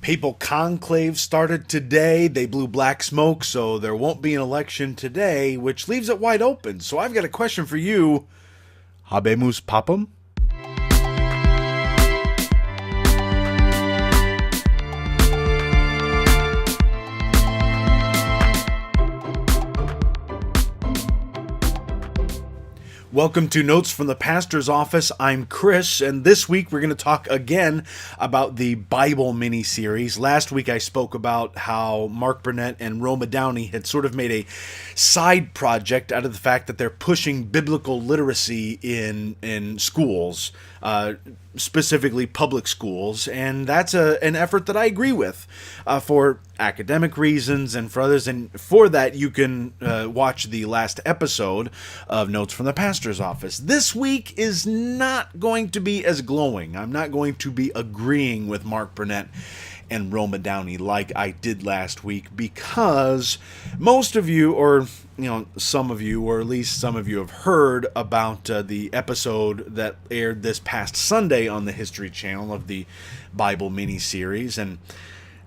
Papal conclave started today. They blew black smoke, so there won't be an election today, which leaves it wide open. So I've got a question for you. Habemus papam? Welcome to Notes from the Pastor's Office. I'm Chris, and this week we're going to talk again about the Bible miniseries. Last week I spoke about how Mark Burnett and Roma Downey had sort of made a side project out of the fact that they're pushing biblical literacy in schools, specifically public schools, and that's an effort that I agree with for academic reasons and for others. And for that, you can watch the last episode of Notes from the Pastor's Office. This week is not going to be as glowing. I'm not going to be agreeing with Mark Burnett and Roma Downey like I did last week, because most of you, or some of you, or at least some of you, have heard about the episode that aired this past Sunday on the History Channel of the Bible miniseries, and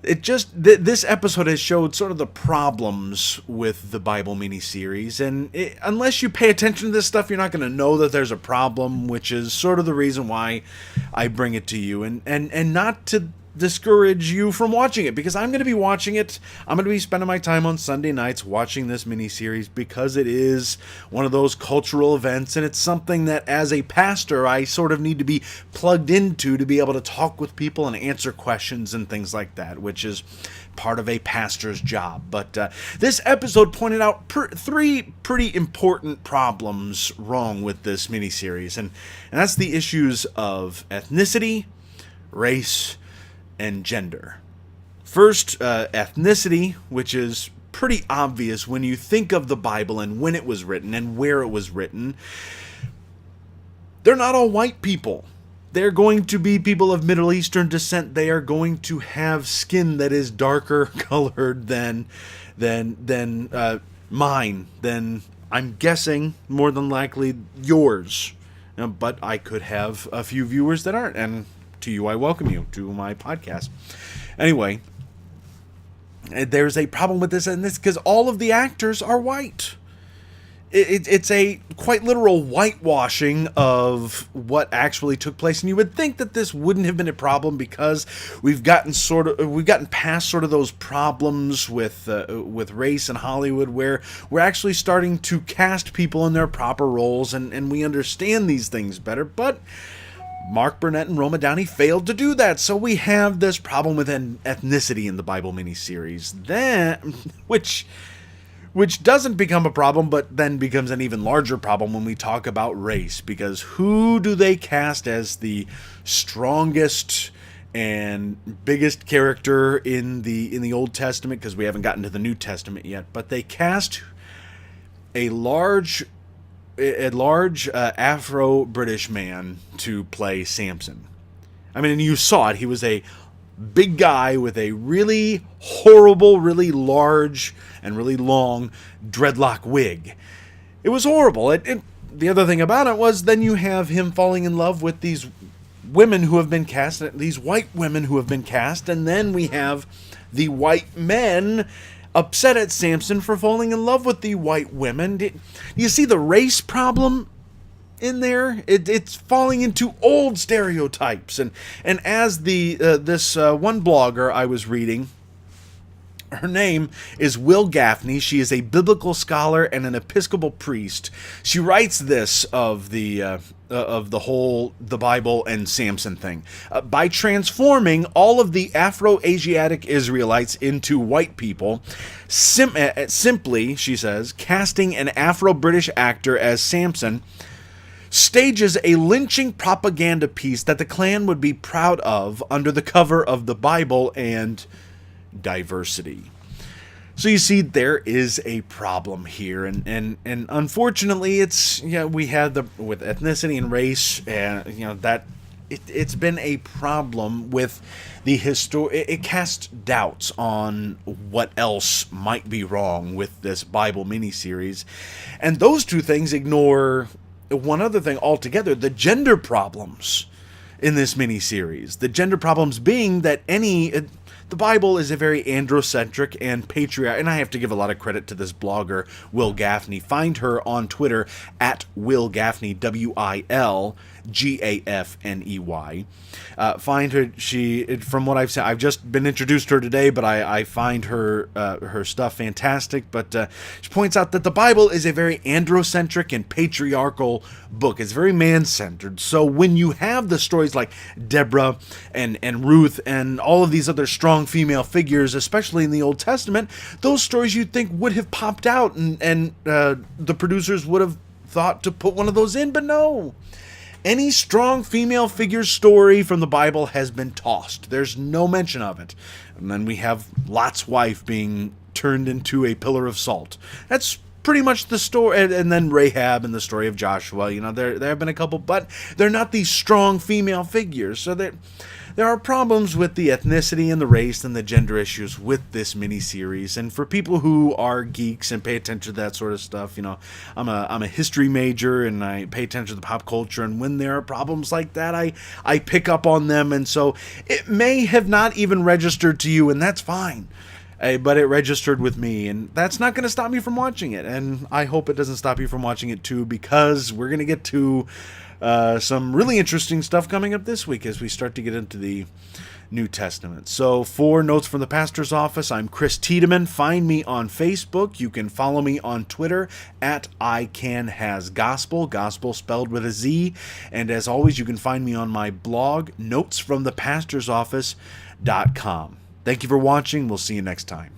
it just this episode has showed sort of the problems with the Bible miniseries, and unless you pay attention to this stuff, you're not going to know that there's a problem, which is sort of the reason why I bring it to you, and not to discourage you from watching it, because I'm going to be watching it. I'm going to be spending my time on Sunday nights watching this miniseries because it is one of those cultural events, and it's something that as a pastor I sort of need to be plugged into to be able to talk with people and answer questions and things like that, which is part of a pastor's job. But this episode pointed out three pretty important problems wrong with this miniseries, and that's the issues of ethnicity, race, and gender. First, ethnicity, which is pretty obvious when you think of the Bible and when it was written and where it was written. They're not all white people. They're going to be people of Middle Eastern descent. They are going to have skin that is darker colored than mine, than, I'm guessing, more than likely yours. But I could have a few viewers that aren't, and to you, I welcome you to my podcast. Anyway, there's a problem with this, and this because all of the actors are white. It's a quite literal whitewashing of what actually took place, and you would think that this wouldn't have been a problem because we've gotten past sort of those problems with race in Hollywood, where we're actually starting to cast people in their proper roles, and we understand these things better, but Mark Burnett and Roma Downey failed to do that, so we have this problem with ethnicity in the Bible miniseries, which doesn't become a problem, but then becomes an even larger problem when we talk about race, because who do they cast as the strongest and biggest character in the Old Testament? Because we haven't gotten to the New Testament yet, but they cast a large Afro-British man to play Samson. I mean, and you saw it. He was a big guy with a really horrible, really large, and really long dreadlock wig. It was horrible. The other thing about it was then you have him falling in love with these women who have been cast, these white women who have been cast, and then we have the white men upset at Samson for falling in love with the white women. Do you see the race problem in there? It's falling into old stereotypes, and as this one blogger I was reading, her name is Will Gaffney. She is a biblical scholar and an Episcopal priest. She writes this of the Bible and Samson thing. By transforming all of the Afro-Asiatic Israelites into white people, simply, she says, casting an Afro-British actor as Samson stages a lynching propaganda piece that the Klan would be proud of under the cover of the Bible and diversity. So you see, there is a problem here, and unfortunately, we had with ethnicity and race, that it's been a problem with the it casts doubts on what else might be wrong with this Bible miniseries, and those two things ignore one other thing altogether: the gender problems in this miniseries. The gender problems being that the Bible is a very androcentric and patriarch, and I have to give a lot of credit to this blogger, Will Gaffney. Find her on Twitter at Will Gaffney, WILGAFNEY. Find her. From what I've said, I've just been introduced to her today, but I find her stuff fantastic. But she points out that the Bible is a very androcentric and patriarchal book. It's very man-centered. So when you have the stories like Deborah and Ruth and all of these other strong female figures, especially in the Old Testament, those stories you'd think would have popped out, and the producers would have thought to put one of those in, but no. Any strong female figure story from the Bible has been tossed. There's no mention of it. And then we have Lot's wife being turned into a pillar of salt. That's pretty much the story. And then Rahab and the story of Joshua. You know, there have been a couple, but they're not these strong female figures. So there are problems with the ethnicity and the race and the gender issues with this miniseries. And for people who are geeks and pay attention to that sort of stuff, you know, I'm a history major and I pay attention to the pop culture. And when there are problems like that, I pick up on them. And so it may have not even registered to you, and that's fine. But it registered with me, and that's not going to stop me from watching it. And I hope it doesn't stop you from watching it too, because we're going to get to some really interesting stuff coming up this week as we start to get into the New Testament. So for Notes from the Pastor's Office, I'm Chris Tiedeman. Find me on Facebook. You can follow me on Twitter at ICanHasGospel, gospel spelled with a Z. And as always, you can find me on my blog, notesfromthepastorsoffice.com. Thank you for watching. We'll see you next time.